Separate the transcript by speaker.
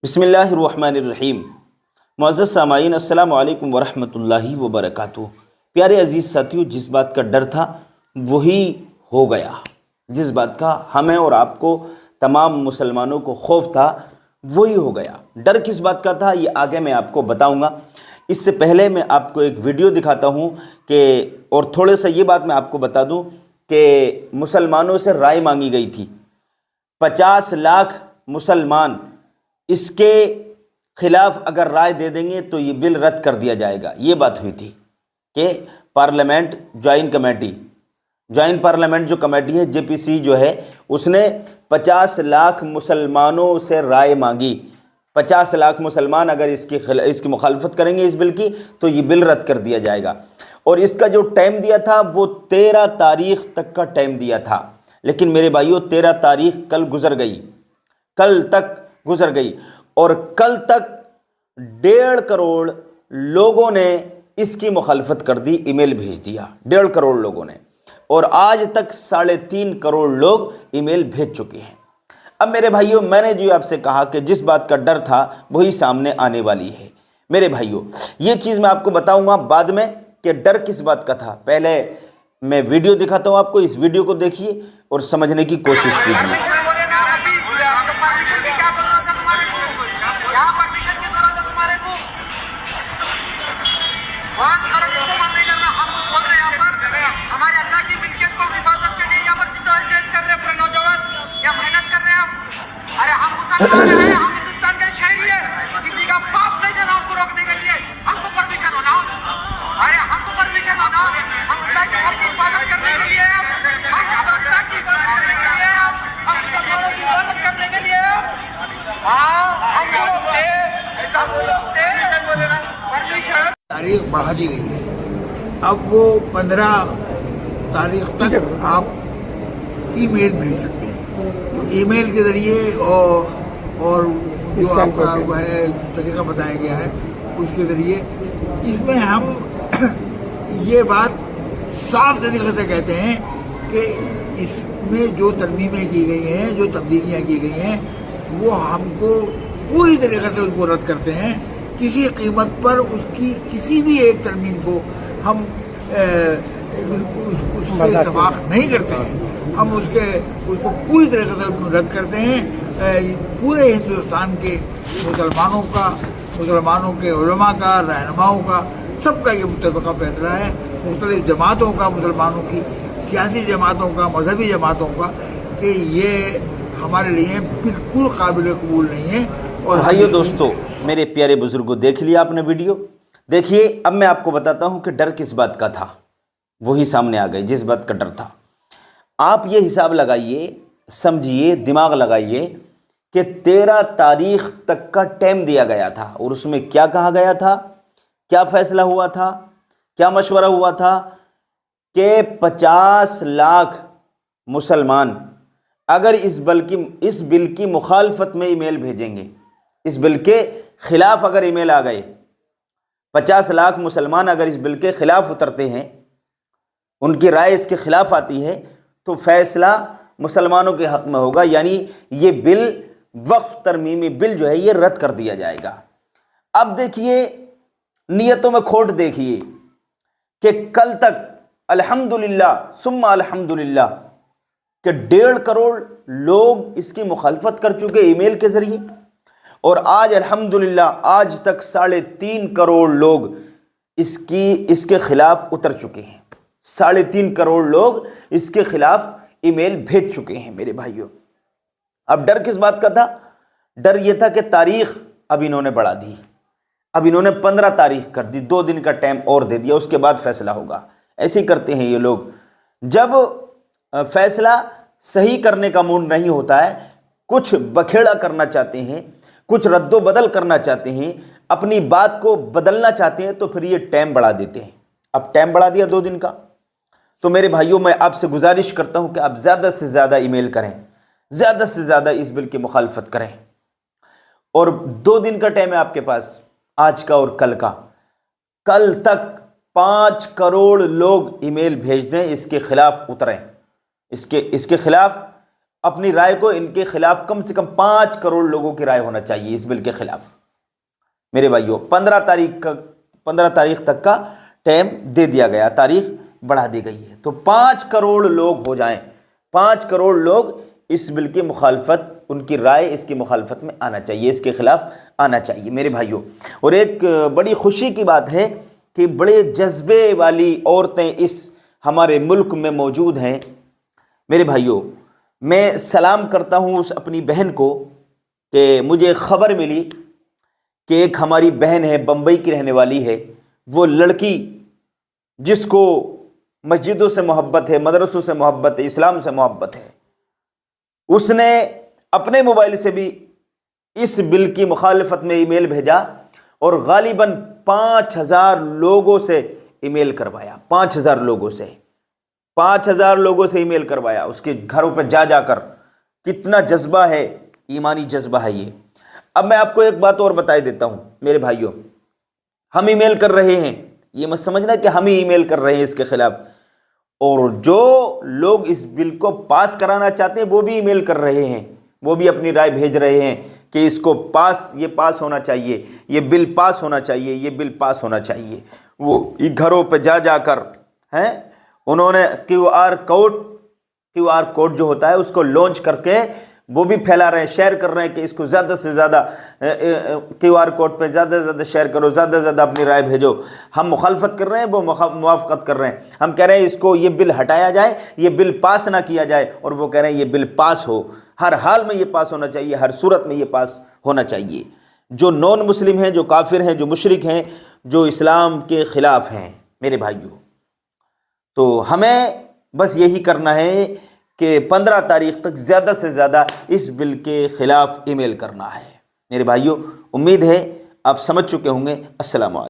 Speaker 1: بسم اللہ الرحمن الرحیم۔ معزز سامعین، السلام علیکم ورحمۃ اللہ وبرکاتہ۔ پیارے عزیز ساتھیو، جس بات کا ڈر تھا وہی ہو گیا۔ جس بات کا ہمیں اور آپ کو، تمام مسلمانوں کو خوف تھا وہی ہو گیا۔ ڈر کس بات کا تھا یہ آگے میں آپ کو بتاؤں گا۔ اس سے پہلے میں آپ کو ایک ویڈیو دکھاتا ہوں اور تھوڑے سا یہ بات میں آپ کو بتا دوں کہ مسلمانوں سے رائے مانگی گئی تھی۔ 50 لاکھ مسلمان اس کے خلاف اگر رائے دے دیں گے تو یہ بل رد کر دیا جائے گا۔ یہ بات ہوئی تھی کہ پارلیمنٹ جوائنٹ پارلیمنٹ جو کمیٹی ہے JPC جو ہے، اس نے 50 لاکھ مسلمانوں سے رائے مانگی۔ 50 لاکھ مسلمان اگر اس کی مخالفت کریں گے اس بل کی تو یہ بل رد کر دیا جائے گا۔ اور اس کا جو ٹائم دیا تھا وہ 13 تاریخ تک کا ٹائم دیا تھا، لیکن میرے بھائیوں 13 تاریخ کل تک گزر گئی اور کل تک 1.5 کروڑ لوگوں نے اس کی مخالفت کر دی، ای میل بھیج دیا 1.5 کروڑ لوگوں نے، اور آج تک 3.5 کروڑ لوگ ای میل بھیج چکے ہیں۔ اب میرے بھائیوں، میں نے جو آپ سے کہا کہ جس بات کا ڈر تھا وہی سامنے آنے والی ہے۔ میرے بھائیوں، یہ چیز میں آپ کو بتاؤں گا بعد میں کہ ڈر کس بات کا تھا۔ پہلے میں ویڈیو دکھاتا ہوں آپ کو، اس ویڈیو کو دیکھیے اور سمجھنے کی کوشش کیجیے۔
Speaker 2: تاریخ بڑھا دی گئی ہے۔ اب وہ 15 تاریخ تک آپ ای میل بھیج سکتے ہیں، تو ای میل کے ذریعے اور جو آپ کا وہ ہے طریقہ بتایا گیا ہے اس کے ذریعے، اس میں ہم یہ بات صاف طریقے سے کہتے ہیں کہ اس میں جو ترمیمیں کی گئی ہیں، جو تبدیلیاں کی گئی ہیں، وہ ہم کو پوری طریقے سے اس کو رد کرتے ہیں۔ کسی قیمت پر اس کی کسی بھی ایک ترمیم کو ہم اس سے اتفاق نہیں کرتے ہیں، ہم اس کو پوری طریقے سے رد کرتے ہیں۔ پورے ہندوستان کے مسلمانوں کے علماء کا، رہنماؤں کا، سب کا یہ متفقہ فیصلہ ہے، مختلف جماعتوں کا، مسلمانوں کی سیاسی جماعتوں کا، مذہبی جماعتوں کا، کہ یہ ہمارے لیے بالکل قابل قبول نہیں ہے۔
Speaker 1: اور بھائیو دوستو، میرے پیارے بزرگوں، دیکھ لیا آپ نے ویڈیو؟ دیکھیے، اب میں آپ کو بتاتا ہوں کہ ڈر کس بات کا تھا، وہی سامنے آ گئی جس بات کا ڈر تھا۔ آپ یہ حساب لگائیے، سمجھیے، دماغ لگائیے کہ 13 تاریخ تک کا ٹائم دیا گیا تھا، اور اس میں کیا کہا گیا تھا، کیا فیصلہ ہوا تھا، کیا مشورہ ہوا تھا کہ 50 لاکھ مسلمان اگر اس بل کی مخالفت میں ای میل بھیجیں گے، اس بل کے خلاف اگر ای میل آ گئے، 50 لاکھ مسلمان اگر اس بل کے خلاف اترتے ہیں، ان کی رائے اس کے خلاف آتی ہے، تو فیصلہ مسلمانوں کے حق میں ہوگا، یعنی یہ بل، وقف ترمیمی بل جو ہے، یہ رد کر دیا جائے گا۔ اب دیکھیے، نیتوں میں کھوٹ دیکھیے کہ کل تک الحمدللہ ثم الحمدللہ کہ 1.5 کروڑ لوگ اس کی مخالفت کر چکے ای میل کے ذریعے، اور آج الحمدللہ آج تک 3.5 کروڑ لوگ اس کے خلاف اتر چکے ہیں۔ 3.5 کروڑ لوگ اس کے خلاف ای میل بھیج چکے ہیں میرے بھائیوں۔ اب ڈر کس بات کا تھا؟ ڈر یہ تھا کہ تاریخ اب انہوں نے بڑھا دی، اب انہوں نے 15 تاریخ کر دی، 2 دن کا ٹائم اور دے دیا، اس کے بعد فیصلہ ہوگا۔ ایسے ہی کرتے ہیں یہ لوگ، جب فیصلہ صحیح کرنے کا موڈ نہیں ہوتا ہے، کچھ بکھیڑا کرنا چاہتے ہیں، کچھ رد و بدل کرنا چاہتے ہیں، اپنی بات کو بدلنا چاہتے ہیں، تو پھر یہ ٹائم بڑھا دیتے ہیں۔ اب ٹائم بڑھا دیا 2 دن کا، تو میرے بھائیوں، میں آپ سے گزارش کرتا ہوں کہ آپ زیادہ سے زیادہ ای میل کریں، زیادہ سے زیادہ اس بل کی مخالفت کریں، اور 2 دن کا ٹائم ہے آپ کے پاس، آج کا اور کل کا۔ کل تک 5 کروڑ لوگ ای میل بھیج دیں، اس کے خلاف اتریں، اس کے خلاف اپنی رائے کو ان کے خلاف کم سے کم 5 کروڑ لوگوں کی رائے ہونا چاہیے اس بل کے خلاف۔ میرے بھائیوں 15 تاریخ تک کا ٹائم دے دیا گیا، تاریخ بڑھا دی گئی ہے، تو 5 کروڑ لوگ ہو جائیں، 5 کروڑ لوگ اس بل کی مخالفت، ان کی رائے اس کی مخالفت میں آنا چاہیے، اس کے خلاف آنا چاہیے میرے بھائیوں۔ اور ایک بڑی خوشی کی بات ہے کہ بڑے جذبے والی عورتیں اس ہمارے ملک میں موجود ہیں میرے بھائیوں۔ میں سلام کرتا ہوں اس اپنی بہن کو کہ مجھے خبر ملی کہ ایک ہماری بہن ہے، بمبئی کی رہنے والی ہے، وہ لڑکی جس کو مسجدوں سے محبت ہے، مدرسوں سے محبت ہے، اسلام سے محبت ہے، اس نے اپنے موبائل سے بھی اس بل کی مخالفت میں ای میل بھیجا اور غالباً 5000 لوگوں سے ای میل کروایا، 5000 لوگوں سے ای میل کروایا اس کے گھروں پہ جا کر۔ کتنا جذبہ ہے، ایمانی جذبہ ہے یہ۔ اب میں آپ کو ایک بات اور بتائی دیتا ہوں میرے بھائیوں، ہم ای میل کر رہے ہیں، یہ مت سمجھنا کہ ہم ہی ای میل کر رہے ہیں اس کے خلاف، اور جو لوگ اس بل کو پاس کرانا چاہتے ہیں وہ بھی ای میل کر رہے ہیں، وہ بھی اپنی رائے بھیج رہے ہیں کہ اس کو یہ پاس ہونا چاہیے، یہ بل پاس ہونا چاہیے، یہ بل پاس ہونا چاہیے۔ وہ گھروں پہ جا کر انہوں نے کیو آر کوڈ جو ہوتا ہے اس کو لانچ کر کے وہ بھی پھیلا رہے ہیں، شیئر کر رہے ہیں کہ اس کو زیادہ سے زیادہ کیو آر کوڈ پہ زیادہ سے زیادہ شیئر کرو، زیادہ سے زیادہ اپنی رائے بھیجو۔ ہم مخالفت کر رہے ہیں، وہ موافقت کر رہے ہیں۔ ہم کہہ رہے ہیں اس کو یہ بل ہٹایا جائے، یہ بل پاس نہ کیا جائے، اور وہ کہہ رہے ہیں یہ بل پاس ہو، ہر حال میں یہ پاس ہونا چاہیے، ہر صورت میں یہ پاس ہونا چاہیے۔ جو نان مسلم ہیں، جو کافر ہیں، جو مشرک ہیں، جو اسلام کے خلاف ہیں میرے بھائیوں، تو ہمیں بس یہی کرنا ہے کہ 15 تاریخ تک زیادہ سے زیادہ اس بل کے خلاف ای میل کرنا ہے میرے بھائیوں۔ امید ہے آپ سمجھ چکے ہوں گے۔ السلام علیکم۔